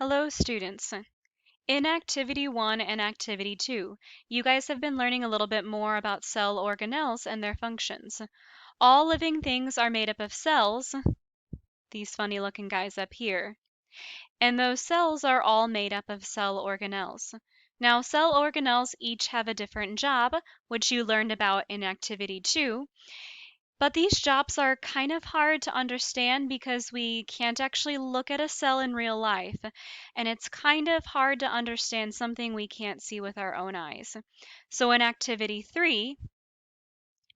Hello, students. In Activity 1 and Activity 2, you guys have been learning a little bit more about cell organelles and their functions. All living things are made up of cells, these funny looking guys up here, and those cells are all made up of cell organelles. Now, cell organelles each have a different job, which you learned about in Activity 2, but these jobs are kind of hard to understand because we can't actually look at a cell in real life, and it's kind of hard to understand something we can't see with our own eyes. So in Activity 3,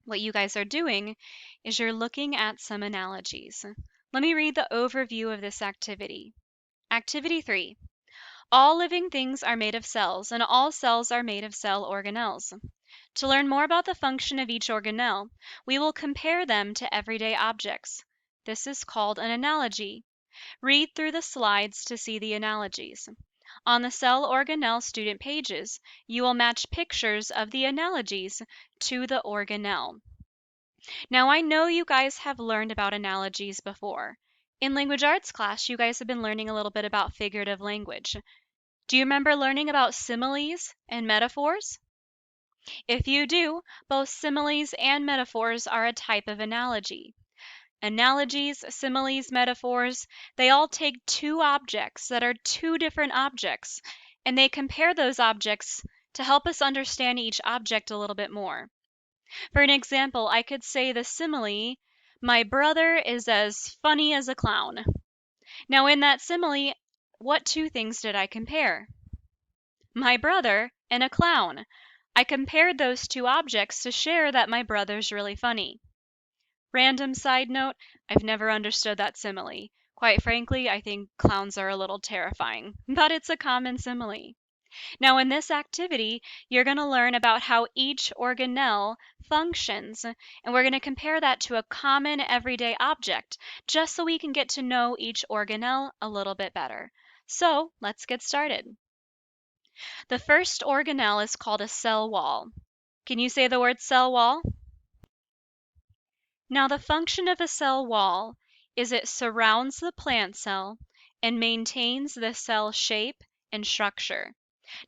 what you guys are doing is you're looking at some analogies. Let me read the overview of this activity. Activity 3. All living things are made of cells, and all cells are made of cell organelles. To learn more about the function of each organelle, we will compare them to everyday objects. This is called an analogy. Read through the slides to see the analogies. On the cell organelle student pages, you will match pictures of the analogies to the organelle. Now, I know you guys have learned about analogies before. In language arts class, you guys have been learning a little bit about figurative language. Do you remember learning about similes and metaphors? If you do, both similes and metaphors are a type of analogy. Analogies, similes, metaphors, they all take two objects that are two different objects, and they compare those objects to help us understand each object a little bit more. For an example, I could say the simile, my brother is as funny as a clown. Now, in that simile, what two things did I compare? My brother and a clown. I compared those two objects to share that my brother's really funny. Random side note, I've never understood that simile. Quite frankly, I think clowns are a little terrifying, but it's a common simile. Now, in this activity, you're going to learn about how each organelle functions, and we're going to compare that to a common everyday object, just so we can get to know each organelle a little bit better. So, let's get started. The first organelle is called a cell wall. Can you say the word cell wall? Now, the function of a cell wall is it surrounds the plant cell and maintains the cell shape and structure.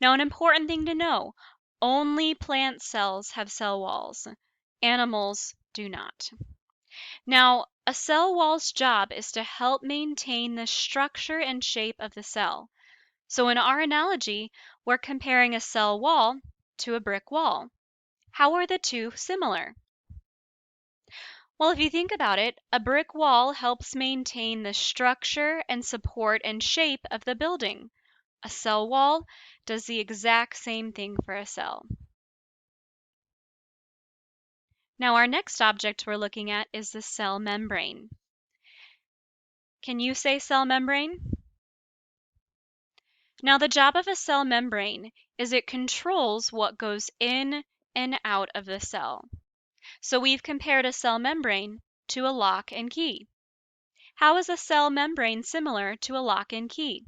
Now, an important thing to know, only plant cells have cell walls. Animals do not. Now, a cell wall's job is to help maintain the structure and shape of the cell. So in our analogy, we're comparing a cell wall to a brick wall. How are the two similar? Well, if you think about it, a brick wall helps maintain the structure and support and shape of the building. A cell wall does the exact same thing for a cell. Now, our next object we're looking at is the cell membrane. Can you say cell membrane? Now, the job of a cell membrane is it controls what goes in and out of the cell. So we've compared a cell membrane to a lock and key. How is a cell membrane similar to a lock and key?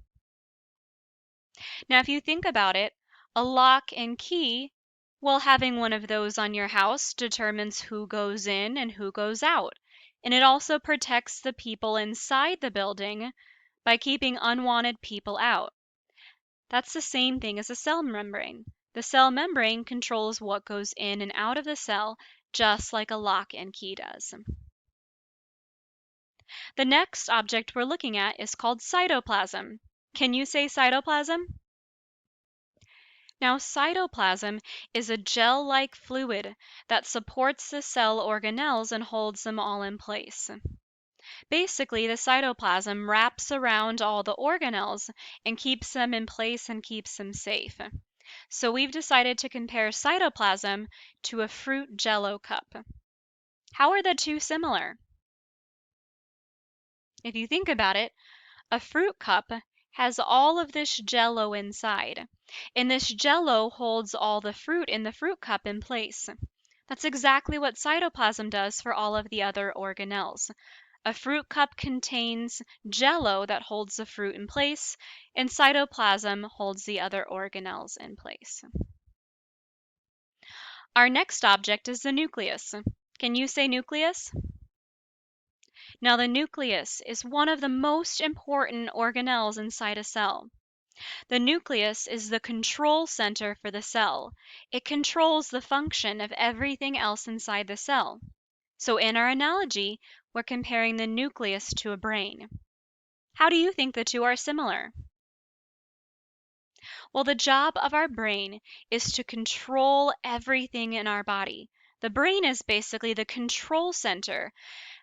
Now, if you think about it, a lock and key, well, having one of those on your house determines who goes in and who goes out. And it also protects the people inside the building by keeping unwanted people out. That's the same thing as a cell membrane. The cell membrane controls what goes in and out of the cell, just like a lock and key does. The next object we're looking at is called cytoplasm. Can you say cytoplasm? Now, cytoplasm is a gel-like fluid that supports the cell organelles and holds them all in place. Basically, the cytoplasm wraps around all the organelles and keeps them in place and keeps them safe. So we've decided to compare cytoplasm to a fruit jello cup. How are the two similar? If you think about it, a fruit cup has all of this jello inside, and this jello holds all the fruit in the fruit cup in place. That's exactly what cytoplasm does for all of the other organelles. A fruit cup contains jello that holds the fruit in place, and cytoplasm holds the other organelles in place. Our next object is the nucleus. Can you say nucleus? Now, the nucleus is one of the most important organelles inside a cell. The nucleus is the control center for the cell. It controls the function of everything else inside the cell. So in our analogy, we're comparing the nucleus to a brain. How do you think the two are similar? Well, the job of our brain is to control everything in our body. The brain is basically the control center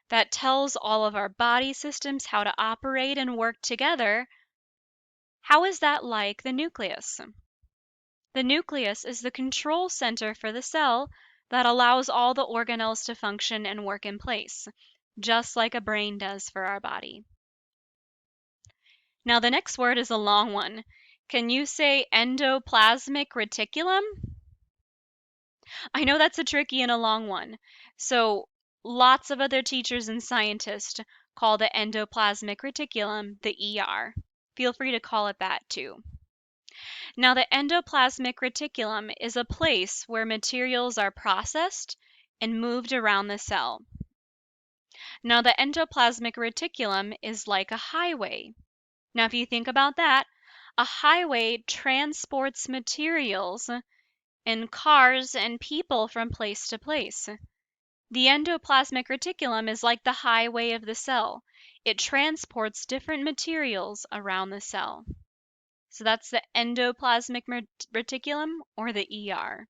that tells all of our body systems how to operate and work together. How is that like the nucleus? The nucleus is the control center for the cell that allows all the organelles to function and work in place, just like a brain does for our body. Now, the next word is a long one. Can you say endoplasmic reticulum? I know that's a tricky and a long one. So, lots of other teachers and scientists call the endoplasmic reticulum the ER. Feel free to call it that too. Now, the endoplasmic reticulum is a place where materials are processed and moved around the cell. Now, the endoplasmic reticulum is like a highway. Now, if you think about that, a highway transports materials and cars and people from place to place. The endoplasmic reticulum is like the highway of the cell. It transports different materials around the cell. So that's the endoplasmic reticulum, or the ER.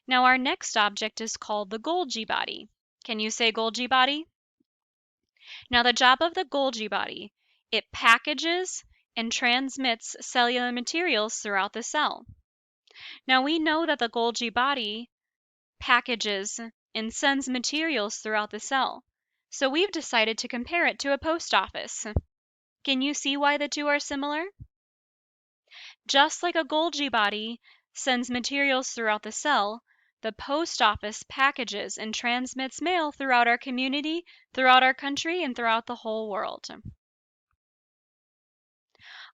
Now our next object is called the Golgi body. Can you say Golgi body? Now the job of the Golgi body, it packages and transmits cellular materials throughout the cell. Now we know that the Golgi body packages and sends materials throughout the cell. So we've decided to compare it to a post office. Can you see why the two are similar? Just like a Golgi body sends materials throughout the cell, the post office packages and transmits mail throughout our community, throughout our country, and throughout the whole world.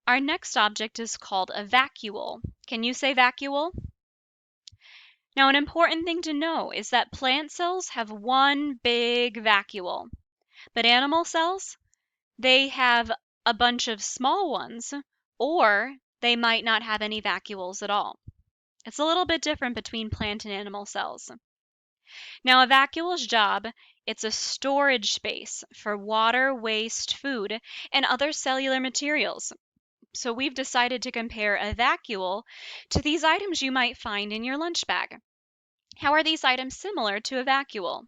Our next object is called a vacuole. Can you say vacuole? Now, an important thing to know is that plant cells have one big vacuole, but animal cells, they have a bunch of small ones, or they might not have any vacuoles at all. It's a little bit different between plant and animal cells. Now, a vacuole's job, it's a storage space for water, waste, food, and other cellular materials. So we've decided to compare a vacuole to these items you might find in your lunch bag. How are these items similar to a vacuole?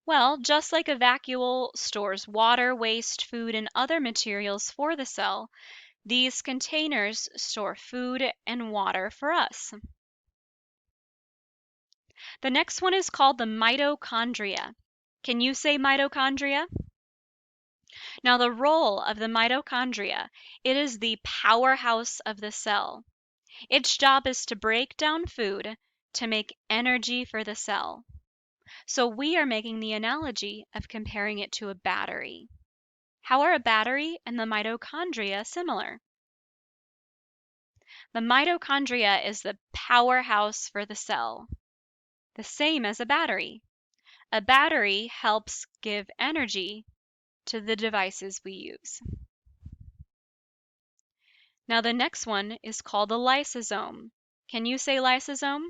Well, just like a vacuole stores water, waste, food, and other materials for the cell, these containers store food and water for us. The next one is called the mitochondria. Can you say mitochondria? Now, the role of the mitochondria, it is the powerhouse of the cell. Its job is to break down food to make energy for the cell. So we are making the analogy of comparing it to a battery. How are a battery and the mitochondria similar? The mitochondria is the powerhouse for the cell, the same as a battery. A battery helps give energy to the devices we use. Now the next one is called the lysosome. Can you say lysosome?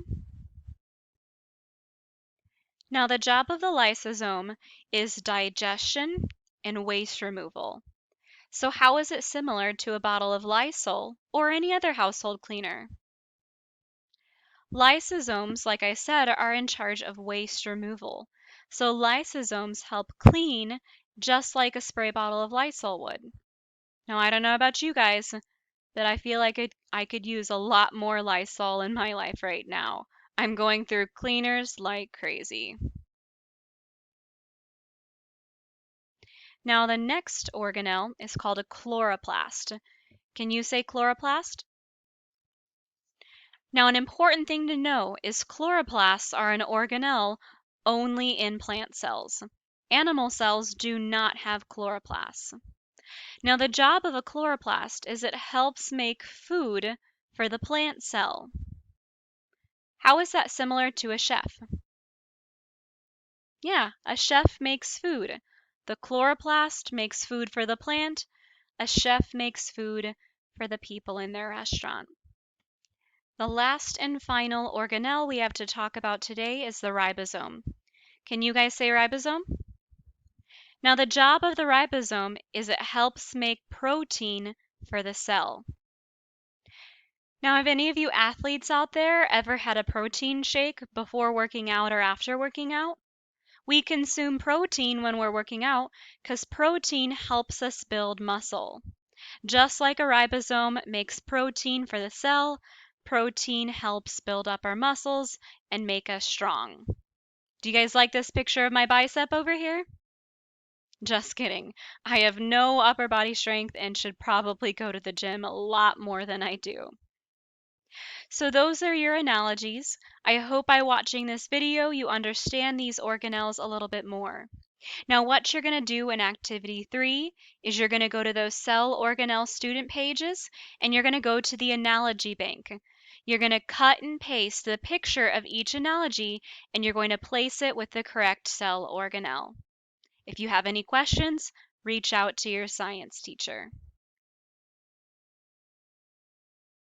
Now the job of the lysosome is digestion and waste removal. So how is it similar to a bottle of Lysol or any other household cleaner? Lysosomes, like I said, are in charge of waste removal. So lysosomes help clean just like a spray bottle of Lysol would. Now I don't know about you guys, but I feel like I could use a lot more Lysol in my life right now. I'm going through cleaners like crazy. Now the next organelle is called a chloroplast. Can you say chloroplast? Now an important thing to know is chloroplasts are an organelle only in plant cells. Animal cells do not have chloroplasts. Now the job of a chloroplast is it helps make food for the plant cell. How is that similar to a chef? Yeah, a chef makes food. The chloroplast makes food for the plant. A chef makes food for the people in their restaurant. The last and final organelle we have to talk about today is the ribosome. Can you guys say ribosome? Now, the job of the ribosome is it helps make protein for the cell. Now, have any of you athletes out there ever had a protein shake before working out or after working out? We consume protein when we're working out because protein helps us build muscle. Just like a ribosome makes protein for the cell, protein helps build up our muscles and make us strong. Do you guys like this picture of my bicep over here? Just kidding. I have no upper body strength and should probably go to the gym a lot more than I do. So those are your analogies. I hope by watching this video you understand these organelles a little bit more. Now what you're going to do in activity 3 is you're going to go to those cell organelle student pages and you're going to go to the analogy bank. You're going to cut and paste the picture of each analogy and you're going to place it with the correct cell organelle. If you have any questions, reach out to your science teacher.